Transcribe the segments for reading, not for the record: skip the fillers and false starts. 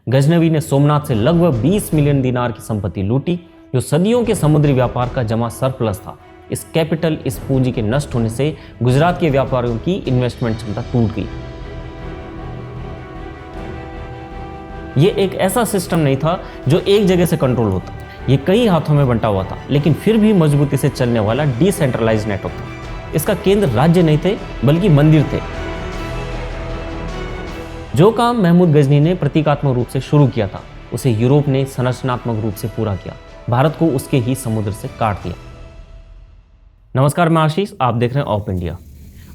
गजनवी ने सोमनाथ से लगभग 20 मिलियन दिनार की संपत्ति लूटी, जो सदियों के समुद्री व्यापार का जमा सरप्लस था। इस कैपिटल, इस पूंजी के नष्ट होने से गुजरात के व्यापारियों की इन्वेस्टमेंट क्षमता टूट गई। ये एक ऐसा सिस्टम नहीं था जो एक जगह से कंट्रोल होता, ये कई हाथों में बंटा हुआ था, लेकिन फिर भी मजबूती से चलने वाला डिसेंट्रलाइज्ड नेटवर्क था। इसका केंद्र राज्य नहीं थे, बल्कि मंदिर थे। जो काम महमूद गजनी ने प्रतीकात्मक रूप से शुरू किया था, उसे यूरोप ने संरचनात्मक रूप से पूरा किया, भारत को उसके ही समुद्र से काट दिया। नमस्कार, मैं आशीष, आप देख रहे हैं ऑफ इंडिया।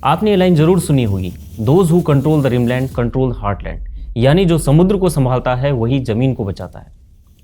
आपने ये लाइन जरूर सुनी होगी, those who control the rimland control the heartland, यानी जो समुद्र को संभालता है वही जमीन को बचाता है।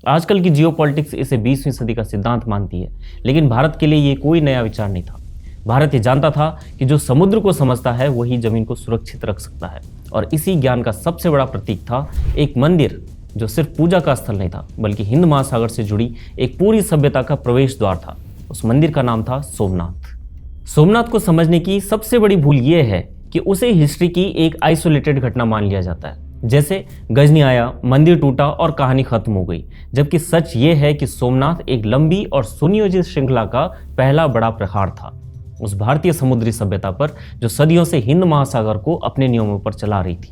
आजकल की जियोपॉलिटिक्स इसे 20वीं सदी का सिद्धांत मानती है, लेकिन भारत के लिए ये कोई नया विचार नहीं था। भारत ये जानता था कि जो समुद्र को समझता है वही जमीन को सुरक्षित रख सकता है, और इसी ज्ञान का सबसे बड़ा प्रतीक था एक मंदिर, जो सिर्फ पूजा का स्थल नहीं था, बल्कि हिंद महासागर से जुड़ी एक पूरी सभ्यता का प्रवेश द्वार था। उस मंदिर का नाम था सोमनाथ। सोमनाथ को समझने की सबसे बड़ी भूल ये है कि उसे हिस्ट्री की एक आइसोलेटेड घटना मान लिया जाता है, जैसे गजनी आया, मंदिर टूटा और कहानी खत्म हो गई। जबकि सच ये है कि सोमनाथ एक लंबी और सुनियोजित श्रृंखला का पहला बड़ा प्रहार था उस भारतीय समुद्री सभ्यता पर जो सदियों से हिंद महासागर को अपने नियमों पर चला रही थी।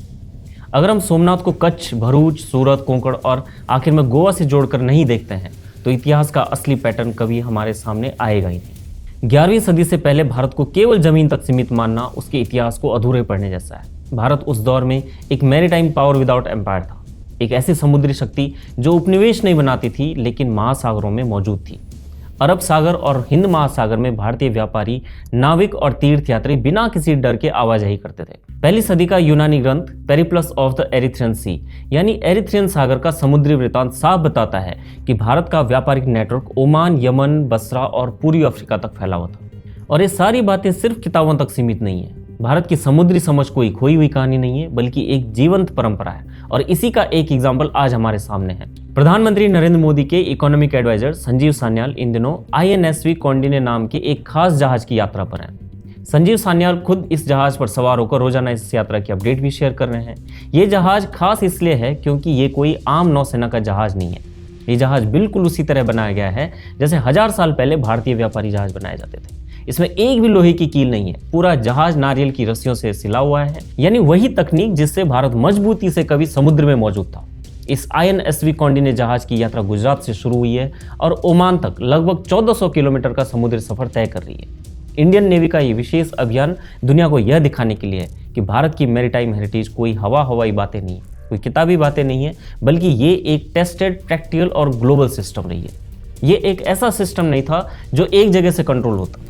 अगर हम सोमनाथ को कच्छ, भरूच, सूरत, कोंकण और आखिर में गोवा से जोड़कर नहीं देखते हैं, तो इतिहास का असली पैटर्न कभी हमारे सामने आएगा ही नहीं। 11वीं सदी से पहले भारत को केवल जमीन तक सीमित मानना उसके इतिहास को अधूरे पढ़ने जैसा है। भारत उस दौर में एक मैरीटाइम पावर विदाउट एम्पायर था, एक ऐसी समुद्री शक्ति जो उपनिवेश नहीं बनाती थी, लेकिन महासागरों में मौजूद थी। अरब सागर और हिंद महासागर में भारतीय व्यापारी, नाविक और तीर्थयात्री बिना किसी डर के आवाजाही करते थे। पहली सदी का यूनानी ग्रंथ पेरिप्लस ऑफ द एरिथ्रियन सी, यानी एरिथ्रियन सागर का समुद्री वृत्तांत साफ बताता है कि भारत का व्यापारिक नेटवर्क ओमान, यमन, बसरा और पूर्वी अफ्रीका तक फैला हुआ था। और ये सारी बातें सिर्फ किताबों तक सीमित नहीं है। भारत की समुद्री समझ कोई खोई हुई कहानी नहीं है, बल्कि एक जीवंत परंपरा है, और इसी का एक एग्जाम्पल आज हमारे सामने है। प्रधानमंत्री नरेंद्र मोदी के इकोनॉमिक एडवाइजर संजीव सान्याल इन दिनों INSV कौंडिन्य नाम के एक खास जहाज की यात्रा पर हैं। संजीव सान्याल खुद इस जहाज पर सवार होकर रोजाना इस यात्रा की अपडेट भी शेयर कर रहे हैं। ये जहाज खास इसलिए है क्योंकि ये कोई आम नौसेना का जहाज नहीं है। ये जहाज बिल्कुल उसी तरह बनाया गया है जैसे 1000 साल पहले भारतीय व्यापारी जहाज बनाए जाते थे। इसमें एक भी लोहे की कील नहीं है, पूरा जहाज नारियल की रस्सियों से सिला हुआ है, यानी वही तकनीक जिससे भारत मजबूती से कभी समुद्र में मौजूद था। इस INSV कौंडिन्य जहाज की यात्रा गुजरात से शुरू हुई है और ओमान तक लगभग 1400 किलोमीटर का समुद्री सफर तय कर रही है। इंडियन नेवी का ये विशेष अभियान दुनिया को यह दिखाने के लिए है कि भारत की मैरीटाइम हेरिटेज कोई हवाई बातें नहीं है, कोई किताबी बातें नहीं है, बल्कि ये एक टेस्टेड, प्रैक्टिकल और ग्लोबल सिस्टम रही है। ये एक ऐसा सिस्टम नहीं था जो एक जगह से कंट्रोल होता था,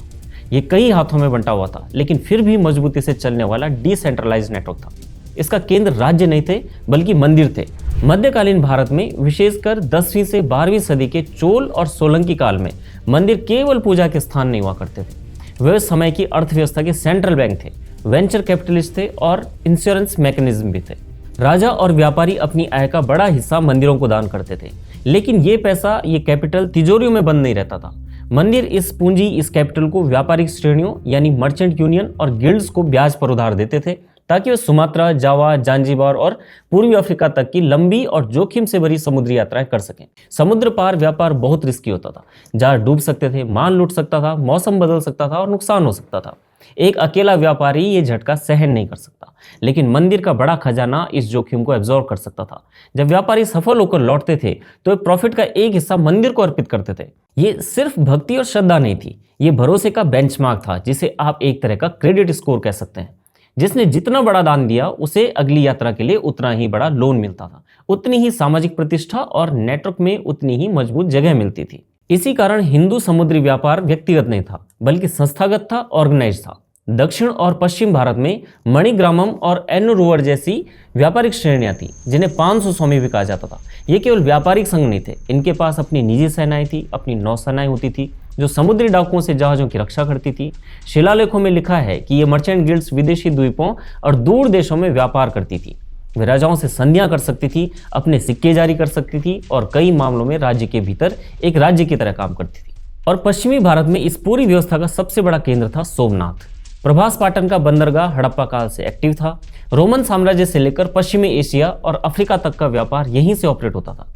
ये कई हाथों में बंटा हुआ था, लेकिन फिर भी मजबूती से चलने वाला डिसेंट्रलाइज्ड नेटवर्क था। इसका केंद्र राज्य नहीं थे, बल्कि मंदिर थे। मध्यकालीन भारत में, विशेषकर 10वीं से 12वीं सदी के चोल और सोलंकी काल में, मंदिर केवल पूजा के स्थान नहीं हुआ करते थे। वे उस समय की अर्थव्यवस्था के सेंट्रल बैंक थे, वेंचर कैपिटलिस्ट थे और इंश्योरेंस मैकेनिज्म भी थे। राजा और व्यापारी अपनी आय का बड़ा हिस्सा मंदिरों को दान करते थे, लेकिन ये पैसा, ये कैपिटल तिजोरियों में बंद नहीं रहता था। मंदिर इस पूंजी, इस कैपिटल को व्यापारिक श्रेणियों यानी मर्चेंट यूनियन और गिल्ड्स को ब्याज पर उधार देते थे, ताकि वे सुमात्रा, जावा, जांजिबार और पूर्वी अफ्रीका तक की लंबी और जोखिम से भरी समुद्री यात्राएं कर सकें। समुद्र पार व्यापार बहुत रिस्की होता था। जहाज डूब सकते थे, माल लूट सकता था, मौसम बदल सकता था और नुकसान हो सकता था। एक अकेला व्यापारी ये झटका सहन नहीं कर सकता, लेकिन मंदिर का बड़ा खजाना इस जोखिम को एब्जॉर्ब कर सकता था। जब व्यापारी सफल होकर लौटते थे तो प्रॉफिट का एक हिस्सा मंदिर को अर्पित करते थे। ये सिर्फ भक्ति और श्रद्धा नहीं थी, ये भरोसे का बेंचमार्क था, जिसे आप एक तरह का क्रेडिट स्कोर कह सकते हैं। जिसने जितना बड़ा दान दिया, उसे अगली यात्रा के लिए उतना ही बड़ा लोन मिलता था, उतनी ही सामाजिक प्रतिष्ठा और नेटवर्क में उतनी ही मजबूत जगह मिलती थी। इसी कारण हिंदू समुद्री व्यापार व्यक्तिगत नहीं था, बल्कि संस्थागत था, ऑर्गेनाइज था। दक्षिण और पश्चिम भारत में मणिग्रामम और एन्नुरुवर जैसी व्यापारिक श्रेणियां थी, जिन्हें 500 स्वामी भी कहा जाता था। ये केवल व्यापारिक संघ नहीं थे, इनके पास अपनी निजी सेनाएं थी, अपनी नौसेनाएं होती थी जो समुद्री डाकुओं से जहाजों की रक्षा करती थी। शिलालेखों में लिखा है कि ये मर्चेंट गिल्ड्स विदेशी द्वीपों और दूर देशों में व्यापार करती थी। वे राजाओं से संधियां कर सकती थी, अपने सिक्के जारी कर सकती थी और कई मामलों में राज्य के भीतर एक राज्य की तरह काम करती थी। और पश्चिमी भारत में इस पूरी व्यवस्था का सबसे बड़ा केंद्र था सोमनाथ। प्रभास पाटन का बंदरगाह हड़प्पा काल से एक्टिव था। रोमन साम्राज्य से लेकर पश्चिमी एशिया और अफ्रीका तक का व्यापार यहीं से ऑपरेट होता था।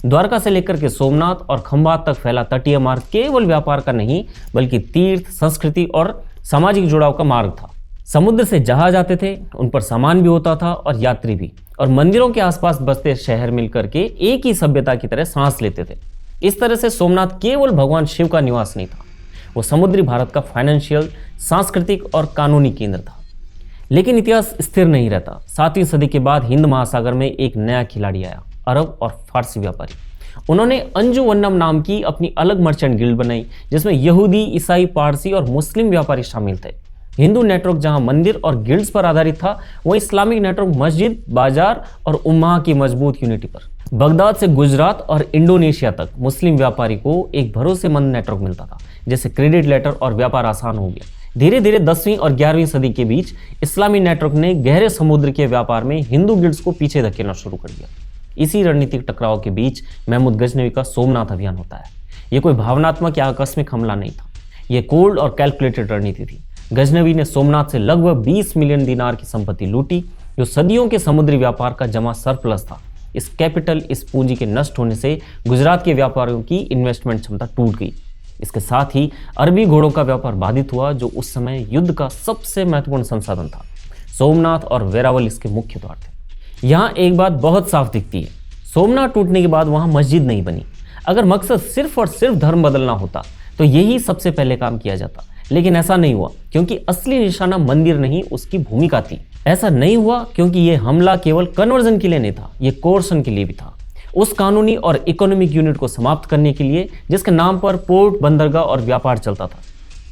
द्वारका से लेकर के सोमनाथ और खंभात तक फैला तटीय मार्ग केवल व्यापार का नहीं बल्कि तीर्थ, संस्कृति और सामाजिक जुड़ाव का मार्ग था। समुद्र से जहाज आते थे, उन पर सामान भी होता था और यात्री भी, और मंदिरों के आसपास बसते शहर मिलकर के एक ही सभ्यता की तरह सांस लेते थे। इस तरह से सोमनाथ केवल भगवान शिव का निवास नहीं था, वो समुद्री भारत का फाइनेंशियल, सांस्कृतिक और कानूनी केंद्र था। लेकिन इतिहास स्थिर नहीं रहता। 7वीं सदी के बाद हिंद महासागर में एक नया खिलाड़ी आया, अरब और फारसी व्यापारी। उन्होंने अंजू वन्नम नाम की अपनी अलग मर्चेंट गिल्ड बनाई, जिसमें यहूदी, ईसाई, पारसी और मुस्लिम व्यापारी शामिल थे। हिंदू नेटवर्क जहां मंदिर और गिल्ड्स पर आधारित था, वहीं इस्लामिक नेटवर्क मस्जिद, बाजार और उम्मा की मजबूत यूनिटी पर। बगदाद से गुजरात और इंडोनेशिया तक मुस्लिम व्यापारी को एक भरोसेमंद नेटवर्क मिलता था, जैसे क्रेडिट लेटर, और व्यापार आसान हो गया। धीरे धीरे 10वीं और 11वीं सदी के बीच इस्लामी नेटवर्क ने गहरे समुद्र के व्यापार में हिंदू गिल्ड्स को पीछे धकेलना शुरू कर दिया। इसी रणनीतिक टकराव के बीच महमूद गजनवी का सोमनाथ अभियान होता है। यह कोई भावनात्मक या आकस्मिक हमला नहीं था, यह कोल्ड और कैलकुलेटेड रणनीति थी। गजनवी ने सोमनाथ से लगभग 20 मिलियन दिनार की संपत्ति लूटी, जो सदियों के समुद्री व्यापार का जमा सरप्लस था। इस पूंजी के नष्ट होने से गुजरात के व्यापारियों की इन्वेस्टमेंट क्षमता टूट गई। इसके साथ ही अरबी घोड़ों का व्यापार बाधित हुआ, जो उस समय युद्ध का सबसे महत्वपूर्ण संसाधन था। सोमनाथ और वेरावल इसके मुख्य द्वार थे। यहाँ एक बात बहुत साफ दिखती है, सोमनाथ टूटने के बाद वहाँ मस्जिद नहीं बनी। अगर मकसद सिर्फ और सिर्फ धर्म बदलना होता तो यही सबसे पहले काम किया जाता, लेकिन ऐसा नहीं हुआ, क्योंकि असली निशाना मंदिर नहीं, उसकी भूमिका थी। ऐसा नहीं हुआ क्योंकि यह हमला केवल कन्वर्जन के लिए नहीं था, यह कोर्सन के लिए भी था। उस कानूनी और इकोनॉमिक यूनिट को समाप्त करने के लिए जिसके नाम पर पोर्ट, बंदरगाह और व्यापार चलता था।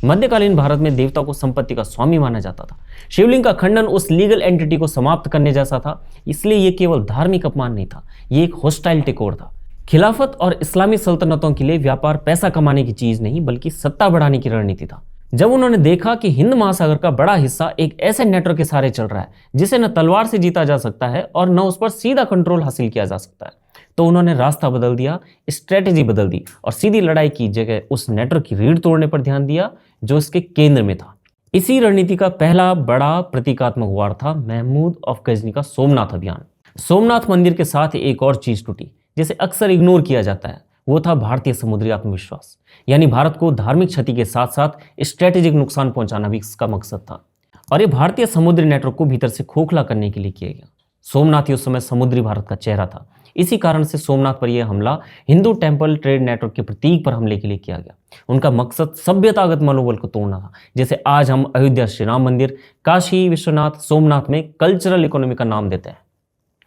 मध्यकालीन भारत में देवता को संपत्ति का स्वामी माना जाता था। शिवलिंग का खंडन उस लीगल एंटिटी को समाप्त करने जैसा था। इसलिए यह केवल धार्मिक अपमान नहीं था, यह एक होस्टाइल टेकओवर था। खिलाफत और इस्लामी सल्तनतों के लिए व्यापार पैसा कमाने की चीज नहीं बल्कि सत्ता बढ़ाने की रणनीति था। जब उन्होंने देखा कि हिंद महासागर का बड़ा हिस्सा एक ऐसे नेटवर्क के सहारे चल रहा है जिसे न तलवार से जीता जा सकता है और न उस पर सीधा कंट्रोल हासिल किया जा सकता है, तो उन्होंने रास्ता बदल दिया, स्ट्रेटेजी बदल दी और सीधी लड़ाई की जगह उस नेटवर्क की रीढ़ तोड़ने पर ध्यान दिया जो इसके केंद्र में था। इसी रणनीति का पहला बड़ा प्रतीकात्मक वार था महमूद ऑफ गजनी का सोमनाथ अभियान। सोमनाथ मंदिर के साथ एक और चीज टूटी जिसे अक्सर इग्नोर किया जाता है, वो था भारतीय समुद्री आत्मविश्वास। यानी भारत को धार्मिक क्षति के साथ साथ स्ट्रेटेजिक नुकसान पहुंचाना भी इसका मकसद था, और ये भारतीय समुद्री नेटवर्क को भीतर से खोखला करने के लिए किया गया। सोमनाथ उस समय समुद्री भारत का चेहरा था। इसी कारण से सोमनाथ पर यह हमला हिंदू टेम्पल ट्रेड नेटवर्क के प्रतीक पर हमले के लिए किया गया। उनका मकसद सभ्यतागत मनोबल को तोड़ना था, जैसे आज हम अयोध्या श्री राम मंदिर, काशी विश्वनाथ, सोमनाथ में कल्चरल इकोनॉमी का नाम देते हैं।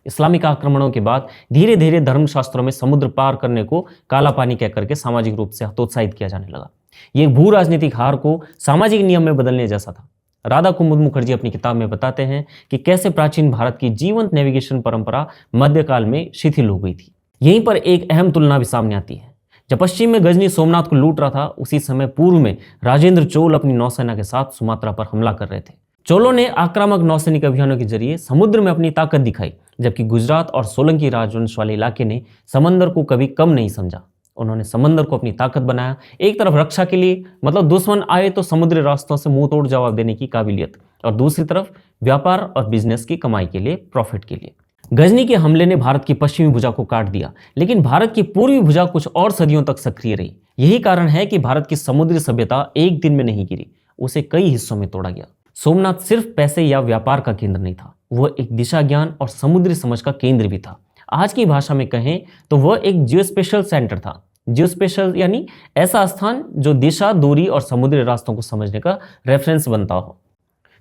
इस्लामिक आक्रमणों के बाद धीरे धीरे धर्मशास्त्रों में समुद्र पार करने को काला पानी कहकर के सामाजिक रूप से हतोत्साहित किया जाने लगा। ये भू राजनीतिक हार को सामाजिक नियम में बदलने जैसा था। राधा कुमुद मुखर्जी अपनी किताब में बताते हैं कि कैसे प्राचीन भारत की जीवंत नेविगेशन परंपरा मध्यकाल में शिथिल हो गई थी। यहीं पर एक अहम तुलना भी सामने आती है। जब पश्चिम में गजनी सोमनाथ को लूट रहा था, उसी समय पूर्व में राजेंद्र चोल अपनी नौसेना के साथ सुमात्रा पर हमला कर रहे थे। चोलों ने आक्रामक नौसैनिक अभियानों के जरिए समुद्र में अपनी ताकत दिखाई, जबकि गुजरात और सोलंकी राजवंश वाले इलाके ने समंदर को कभी कम नहीं समझा। उन्होंने समंदर को अपनी ताकत बनाया, एक तरफ रक्षा के लिए, मतलब दुश्मन आए तो समुद्री रास्तों से मुंह तोड़ जवाब देने की काबिलियत, और दूसरी तरफ व्यापार और बिजनेस की कमाई के लिए, प्रॉफिट के लिए। गजनी के हमले ने भारत की पश्चिमी भुजा को काट दिया, लेकिन भारत की पूर्वी भुजा कुछ और सदियों तक सक्रिय रही। यही कारण है कि भारत की समुद्री सभ्यता एक दिन में नहीं गिरी, उसे कई हिस्सों में तोड़ा गया। सोमनाथ सिर्फ पैसे या व्यापार का केंद्र नहीं था, वह एक दिशा ज्ञान और समुद्री समझ का केंद्र भी था। आज की भाषा में कहें तो वह एक जियोस्पेशल सेंटर था। जियोस्पेशल यानी ऐसा स्थान जो दिशा, दूरी और समुद्री रास्तों को समझने का रेफरेंस बनता हो।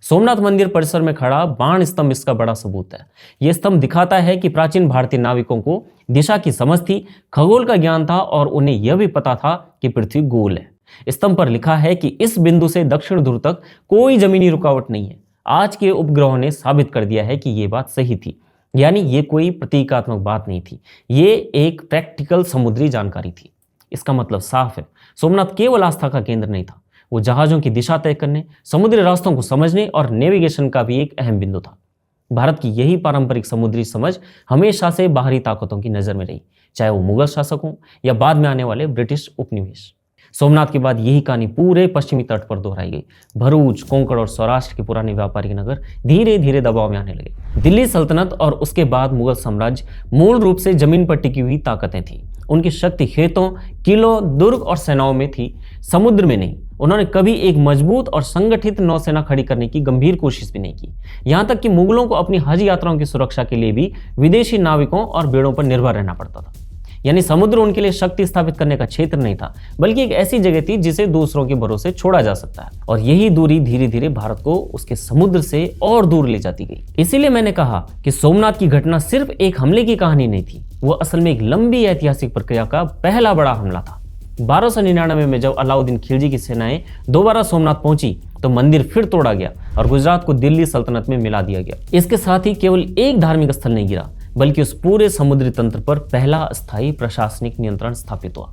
सोमनाथ मंदिर परिसर में खड़ा बाण स्तंभ इसका बड़ा सबूत है। यह स्तंभ दिखाता है कि प्राचीन भारतीय नाविकों को दिशा की समझ थी, खगोल का ज्ञान था और उन्हें यह भी पता था कि पृथ्वी गोल है। स्तंभ पर लिखा है कि इस बिंदु से दक्षिण ध्रुव तक कोई जमीनी रुकावट नहीं है। आज के उपग्रहों ने साबित कर दिया है कि यह बात सही थी, यानी ये कोई प्रतीकात्मक बात नहीं थी, ये एक प्रैक्टिकल समुद्री जानकारी थी। इसका मतलब साफ है, सोमनाथ केवल आस्था का केंद्र नहीं था, वो जहाजों की दिशा तय करने, समुद्री रास्तों को समझने और नेविगेशन का भी एक अहम बिंदु था। भारत की यही पारंपरिक समुद्री समझ हमेशा से बाहरी ताकतों की नजर में रही, चाहे वो मुगल शासक हों या बाद में आने वाले ब्रिटिश उपनिवेश। सोमनाथ के बाद यही कहानी पूरे पश्चिमी तट पर दोहराई गई। भरूच, कोंकण और सौराष्ट्र के पुराने व्यापारिक नगर धीरे धीरे दबाव में आने लगे। दिल्ली सल्तनत और उसके बाद मुगल साम्राज्य मूल रूप से जमीन पर टिकी हुई ताकतें थीं। उनकी शक्ति खेतों, किलों, दुर्ग और सेनाओं में थी, समुद्र में नहीं। उन्होंने कभी एक मजबूत और संगठित नौसेना खड़ी करने की गंभीर कोशिश भी नहीं की। यहां तक कि मुगलों को अपनी हज यात्राओं की सुरक्षा के लिए भी विदेशी नाविकों और बेड़ों पर निर्भर रहना पड़ता था। यानी समुद्र उनके लिए शक्ति स्थापित करने का क्षेत्र नहीं था, बल्कि एक ऐसी जगह थी जिसे दूसरों के भरोसे छोड़ा जा सकता है। और यही दूरी धीरे धीरे भारत को उसके समुद्र से और दूर ले जाती गई। इसीलिए मैंने कहा कि सोमनाथ की घटना सिर्फ एक हमले की कहानी नहीं थी, वो असल में एक लंबी ऐतिहासिक प्रक्रिया का पहला बड़ा हमला था। 1299 में जब अलाउद्दीन खिलजी की सेनाएं दोबारा सोमनाथ पहुंची तो मंदिर फिर तोड़ा गया और गुजरात को दिल्ली सल्तनत में मिला दिया गया। इसके साथ ही केवल एक धार्मिक स्थल नहीं गिरा, बल्कि उस पूरे समुद्री तंत्र पर पहला अस्थायी प्रशासनिक नियंत्रण स्थापित हुआ।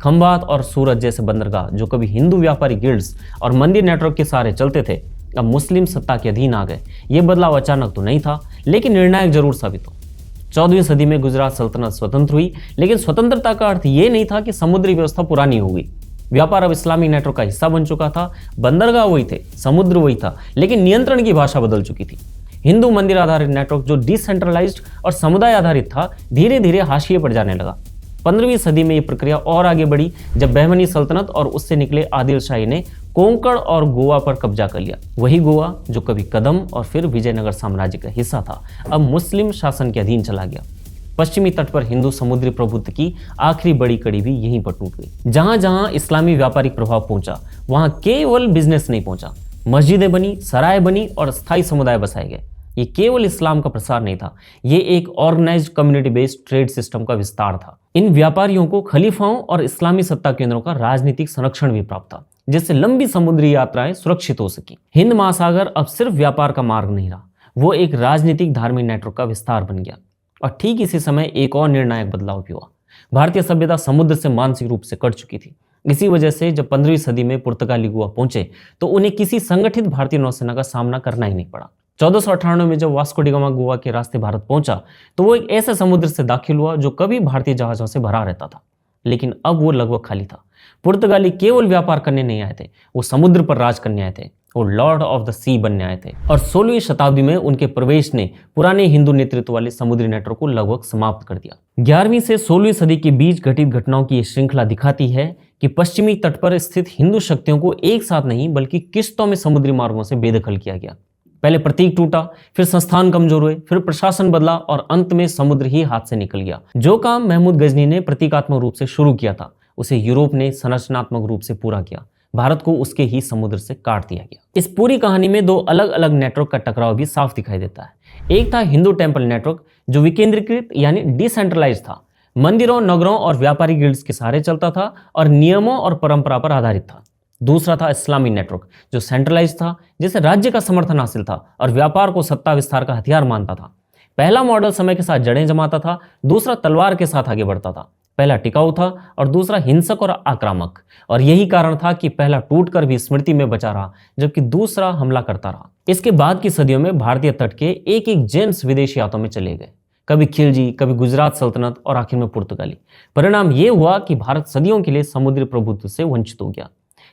खंभात और सूरत जैसे बंदरगाह, जो कभी हिंदू व्यापारी गिल्ड्स और मंदिर नेटवर्क के सहारे चलते थे, अब मुस्लिम सत्ता के अधीन आ गए। ये बदलाव अचानक तो नहीं था, लेकिन निर्णायक जरूर साबित हुआ। 14वीं सदी में गुजरात सल्तनत स्वतंत्र हुई, लेकिन स्वतंत्रता का अर्थ ये नहीं था कि समुद्री व्यवस्था पुरानी हो गई। व्यापार अब इस्लामिक नेटवर्क का हिस्सा बन चुका था। बंदरगाह वही थे, समुद्र वही था, लेकिन नियंत्रण की भाषा बदल चुकी थी। हिंदू मंदिर आधारित नेटवर्क, जो डिसेंट्रलाइज्ड और समुदाय आधारित था, धीरे धीरे हाशिए पर जाने लगा। 15वीं सदी में यह प्रक्रिया और आगे बढ़ी जब बहमनी सल्तनत और उससे निकले आदिल शाही ने कोंकण और गोवा पर कब्जा कर लिया। वही गोवा जो कभी कदम और फिर विजयनगर साम्राज्य का हिस्सा था, अब मुस्लिम शासन के अधीन चला गया। पश्चिमी तट पर हिंदू समुद्री प्रभुत्व की आखिरी बड़ी कड़ी भी यहीं पर टूट गई। जहां जहां इस्लामी व्यापारिक प्रभाव पहुंचा, वहां केवल बिजनेस नहीं पहुंचा, मस्जिदें बनी, सराय बनी और स्थायी समुदाय बसाए गए। ये केवल इस्लाम का प्रसार नहीं था, ये एक organised community based trade system का विस्तार था। इन व्यापारियों को खलीफाओं और इस्लामी सत्ता केंद्रों का राजनीतिक संरक्षण भी प्राप्त था, जिससे लंबी समुद्री यात्राएं सुरक्षित हो सकी। हिंद महासागर अब सिर्फ व्यापार का मार्ग नहीं रहा, वो एक राजनीतिक धार्मिक नेटवर्क का विस्तार बन गया। और ठीक इसी समय एक और निर्णायक बदलाव भी हुआ। भारतीय सभ्यता समुद्र से मानसिक रूप से कट चुकी थी। इसी वजह से जब 15वीं सदी में पुर्तगाली गोवा पहुंचे तो उन्हें किसी संगठित भारतीय नौसेना का सामना करना ही नहीं पड़ा। 1498 में जब वास्को डी गामा गोवा के रास्ते भारत पहुंचा तो वो एक ऐसे समुद्र से दाखिल हुआ जो कभी भारतीय जहाजों से भरा रहता था, लेकिन अब वो लगभग खाली था। पुर्तगाली केवल व्यापार करने नहीं आए थे, वो समुद्र पर राज करने आए थे, वो लॉर्ड ऑफ द सी बनने आए थे। और 16वीं शताब्दी में उनके प्रवेश ने पुराने हिंदू नेतृत्व वाले समुद्री नेटवर्क को लगभग समाप्त कर दिया। 11वीं से 16वीं सदी के बीच घटित घटनाओं की यह श्रृंखला दिखाती है कि पश्चिमी तट पर स्थित हिंदू शक्तियों को एक साथ नहीं बल्कि किश्तों में समुद्री मार्गों से बेदखल किया गया। पहले प्रतीक टूटा, फिर संस्थान कमजोर हुए, फिर प्रशासन बदला और अंत में समुद्र ही हाथ से निकल गया। जो काम महमूद गजनी ने प्रतीकात्मक रूप से शुरू किया था, उसे यूरोप ने संरचनात्मक रूप से पूरा किया। भारत को उसके ही समुद्र से काट दिया गया। इस पूरी कहानी में दो अलग अलग नेटवर्क का टकराव भी साफ दिखाई देता है। एक था हिंदू टेम्पल नेटवर्क, जो विकेंद्रीकृत यानी डिसेंट्रलाइज था, मंदिरों, नगरों और व्यापारी गिल्ड्स के सहारे चलता था और नियमों और परंपरा पर आधारित था। दूसरा था इस्लामी नेटवर्क, जो सेंट्रलाइज था, जिसे राज्य का समर्थन हासिल था और व्यापार को सत्ता विस्तार का हथियार मानता था। पहला मॉडल समय के साथ जड़ें जमाता था, दूसरा तलवार के साथ आगे बढ़ता था। पहला टिकाऊ था और दूसरा हिंसक और आक्रामक, और यही कारण था कि पहला टूटकर भी स्मृति में बचा रहा, जबकि दूसरा हमला करता रहा। इसके बाद की सदियों में भारतीय तट के एक एक जेम्स विदेशी हाथों में चले गए, कभी खिलजी, कभी गुजरात सल्तनत और आखिर में पुर्तगाली। परिणाम यह हुआ कि भारत सदियों के लिए समुद्री प्रभुत्व से वंचित हो गया।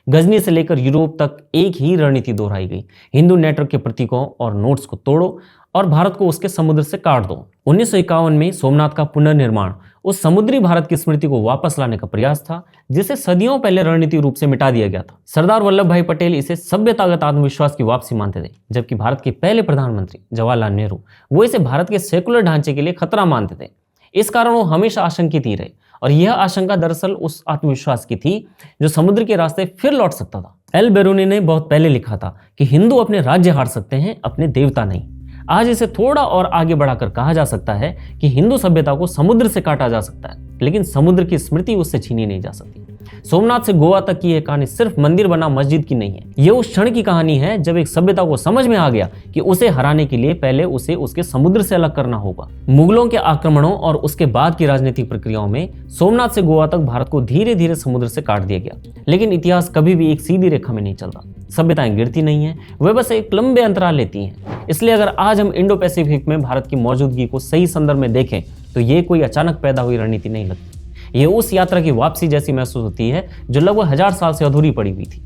गजनी से लेकर यूरोप तक एक ही रणनीति दोहराई गई, हिंदू नेटवर्क के प्रतीकों और नोट्स को तोड़ो और भारत को उसके समुद्र से काट दो। 1951 में सोमनाथ का पुनर्निर्माण उस समुद्री भारत की स्मृति को वापस लाने का प्रयास था, जिसे सदियों पहले रणनीतिक रूप से मिटा दिया गया था। सरदार वल्लभ भाई पटेल इसे सभ्यतागत आत्मविश्वास की वापसी मानते थे, जबकि भारत के पहले प्रधानमंत्री जवाहरलाल नेहरू वो इसे भारत के सेकुलर ढांचे के लिए खतरा मानते थे। इस कारण वो हमेशा आशंकित ही रहे, और यह आशंका दरअसल उस आत्मविश्वास की थी जो समुद्र के रास्ते फिर लौट सकता था। एल बेरूनी ने बहुत पहले लिखा था कि हिंदू अपने राज्य हार सकते हैं, अपने देवता नहीं। आज इसे थोड़ा और आगे बढ़ाकर कहा जा सकता है कि हिंदू सभ्यता को समुद्र से काटा जा सकता है, लेकिन समुद्र की स्मृति उससे छीनी नहीं जा सकती। सोमनाथ से गोवा तक की यह कहानी सिर्फ मंदिर बना मस्जिद की नहीं है, यह उस क्षण की कहानी है जब एक सभ्यता को समझ में आ गया कि उसे हराने के लिए पहले उसे उसके समुद्र से अलग करना होगा। मुगलों के आक्रमणों और उसके बाद की राजनीतिक प्रक्रियाओं में सोमनाथ से गोवा तक भारत को धीरे धीरे समुद्र से काट दिया गया, लेकिन इतिहास कभी भी एक सीधी रेखा में नहीं चलता। सभ्यताएं गिरती नहीं है, वे बस एक लंबे अंतराल लेती हैं। इसलिए अगर आज हम इंडो पैसिफिक में भारत की मौजूदगी को सही संदर्भ में देखें तो ये कोई अचानक पैदा हुई रणनीति नहीं लगती। ये उस यात्रा की वापसी जैसी महसूस होती है जो लगभग 1000 साल से अधूरी पड़ी हुई थी।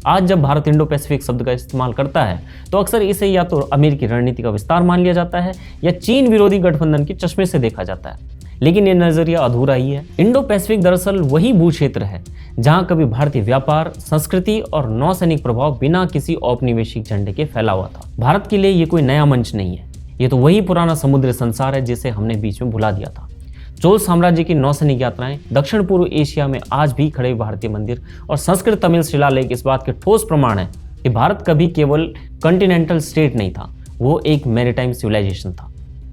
आज जब भारत इंडो पैसिफिक शब्द का इस्तेमाल करता है तो अक्सर इसे या तो अमेरिकी रणनीति का विस्तार मान लिया जाता है या चीन विरोधी गठबंधन के चश्मे से देखा जाता है, लेकिन ये नजरिया अधूरा ही है। इंडो पैसिफिक दरअसल वही भू क्षेत्र है जहां कभी भारतीय व्यापार, संस्कृति और नौसैनिक प्रभाव बिना किसी औपनिवेशिक झंडे के फैला हुआ था। भारत के लिए ये कोई नया मंच नहीं है, ये तो वही पुराना समुद्री संसार है जिसे हमने बीच में भुला दिया था। चोल साम्राज्य की नौसैनिक यात्राएं दक्षिण पूर्व एशिया में आज भी खड़े भारतीय मंदिर और संस्कृत तमिल शिलालेख इस बात के ठोस प्रमाण है कि भारत कभी केवल कॉन्टिनेंटल स्टेट नहीं था, वो एक मैरीटाइम सिविलाइजेशन था।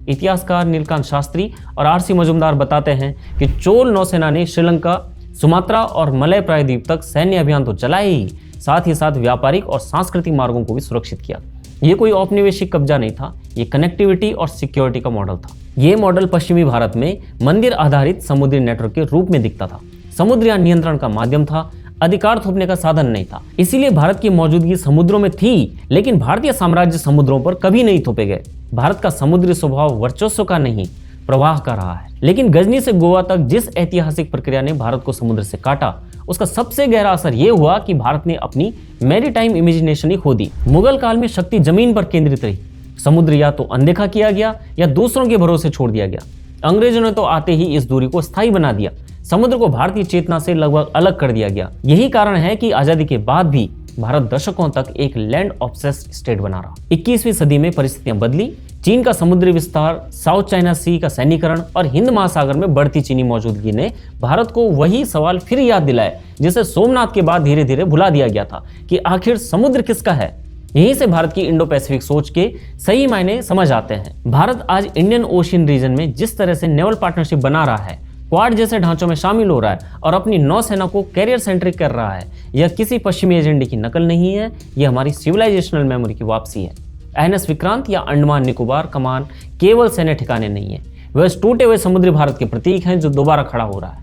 इतिहासकार नीलकांत शास्त्री और आरसी मजुमदार बताते हैं कि चोल नौसेना ने श्रीलंका, सुमात्रा और मलय प्रायद्वीप तक सैन्य अभियान तो चलाए ही, साथ ही साथ व्यापारिक और सांस्कृतिक मार्गों को भी सुरक्षित किया। ये कोई औपनिवेशिक कब्जा नहीं था, ये कनेक्टिविटी और सिक्योरिटी का मॉडल था। ये मॉडल पश्चिमी भारत में मंदिर आधारित समुद्री नेटवर्क के रूप में दिखता था। समुद्र या नियंत्रण का माध्यम था, अधिकार थोपने का साधन नहीं था। इसीलिए भारत की मौजूदगी समुद्रों में थी, लेकिन भारतीय साम्राज्य समुद्रों पर कभी नहीं थोपे गए। भारत का समुद्री स्वभाव वर्चस्व का नहीं, प्रवाह का रहा है। लेकिन गजनी से गोवा तक जिस ऐतिहासिक प्रक्रिया ने भारत को समुद्र से काटा, उसका सबसे गहरा असर यह हुआ कि भारत ने अपनी मैरीटाइम इमेजिनेशन ही खो दी। मुगल काल में शक्ति जमीन पर केंद्रित रही, समुद्र या तो अनदेखा किया गया या दूसरों के भरोसे छोड़ दिया गया। अंग्रेजों ने तो आते ही इस दूरी को स्थायी बना दिया, समुद्र को भारतीय चेतना से लगभग अलग कर दिया गया। यही कारण है कि आजादी के बाद भी भारत दशकों तक एक लैंड ऑब्सेस्ड स्टेट बना रहा। 21वीं सदी में परिस्थितियां बदली। चीन का समुद्री विस्तार, साउथ चाइना सी का सैन्यीकरण और हिंद महासागर में बढ़ती चीनी मौजूदगी ने भारत को वही सवाल फिर याद दिलाए जिसे सोमनाथ के बाद धीरे धीरे भुला दिया गया था कि आखिर समुद्र किसका है। यहीं से भारत की इंडो पैसिफिक सोच के सही मायने समझ आते हैं। भारत आज इंडियन ओशियन रीजन में जिस तरह से नेवल पार्टनरशिप बना रहा है, क्वाड जैसे ढांचों में शामिल हो रहा है और अपनी नौसेना को कैरियर सेंट्रिक कर रहा है, यह किसी पश्चिमी एजेंडे की नकल नहीं है, यह हमारी सिविलाइजेशनल मेमोरी की वापसी है। एनएस विक्रांत या अंडमान निकोबार कमान केवल सैन्य ठिकाने नहीं है, वह इस टूटे हुए समुद्री भारत के प्रतीक हैं जो दोबारा खड़ा हो रहा है।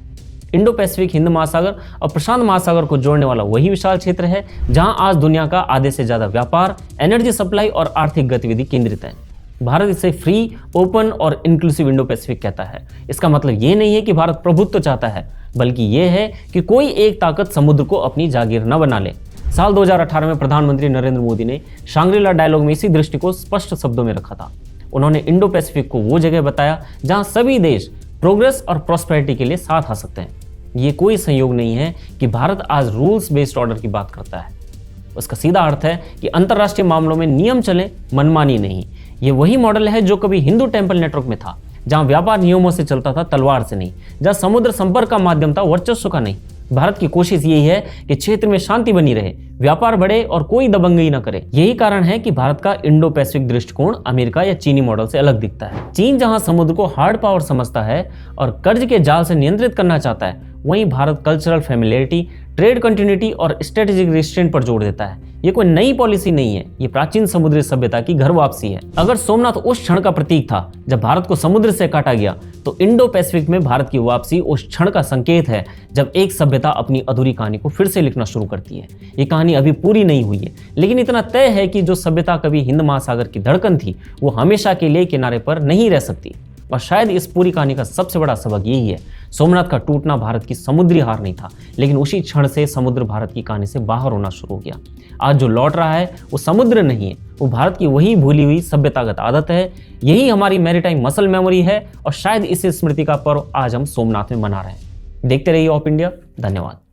इंडो पैसिफिक हिंद महासागर और प्रशांत महासागर को जोड़ने वाला वही विशाल क्षेत्र है जहां आज दुनिया का आधे से ज्यादा व्यापार, एनर्जी सप्लाई और आर्थिक गतिविधि केंद्रित है। भारत इसे फ्री, ओपन और इंक्लूसिव इंडो पैसिफिक कहता है। इसका मतलब ये नहीं है कि भारत प्रभुत्व चाहता है, बल्कि ये है कि कोई एक ताकत समुद्र को अपनी जागीर न बना ले। साल 2018 में प्रधानमंत्री नरेंद्र मोदी ने शांग्री-ला डायलॉग में इसी दृष्टि को स्पष्ट शब्दों में रखा था। उन्होंने इंडो पैसिफिक को वो जगह बताया जहां सभी देश प्रोग्रेस और प्रॉस्पेरिटी के लिए साथ आ सकते हैं। ये कोई संयोग नहीं है कि भारत आज रूल्स बेस्ड ऑर्डर की बात करता है। उसका सीधा अर्थ है कि अंतर्राष्ट्रीय मामलों में नियम चले, मनमानी नहीं। ये वही मॉडल है जो कभी हिंदू टेम्पल नेटवर्क में था, जहां व्यापार नियमों से चलता था, तलवार से नहीं, जहां समुद्र संपर्क का माध्यम था, वर्चस्व का नहीं। भारत की कोशिश यही है कि क्षेत्र में शांति बनी रहे, व्यापार बढ़े और कोई दबंगई न करे। यही कारण है कि भारत का इंडो पैसिफिक दृष्टिकोण अमेरिका या चीनी मॉडल से अलग दिखता है। चीन जहां समुद्र को हार्ड पावर समझता है और कर्ज के जाल से नियंत्रित करना चाहता है, वहीं Bharat cultural familiarity, trade continuity और स्ट्रेटेजिक रिस्ट्रेंट पर जोर देता है। ये कोई नई पॉलिसी नहीं है, ये प्राचीन समुद्री सभ्यता की घर वापसी है। अगर सोमनाथ उस क्षण का प्रतीक था जब भारत को समुद्र से काटा गया, तो इंडो पैसिफिक में भारत की वापसी उस क्षण का संकेत है जब एक सभ्यता अपनी अधूरी कहानी को फिर से लिखना शुरू करती है। ये कहानी अभी पूरी नहीं हुई है, लेकिन इतना तय है कि जो सभ्यता कभी हिंद महासागर की धड़कन थी, वो हमेशा के लिए किनारे पर नहीं रह सकती। और शायद इस पूरी कहानी का सबसे बड़ा सबक यही है, सोमनाथ का टूटना भारत की समुद्री हार नहीं था, लेकिन उसी क्षण से समुद्र भारत की कहानी से बाहर होना शुरू हो गया। आज जो लौट रहा है वो समुद्र नहीं है, वो भारत की वही भूली हुई सभ्यतागत आदत है। यही हमारी मैरीटाइम मसल मेमोरी है और शायद इसी स्मृति का पर्व आज हम सोमनाथ में मना रहे हैं। देखते रहिए ऑफ इंडिया। धन्यवाद।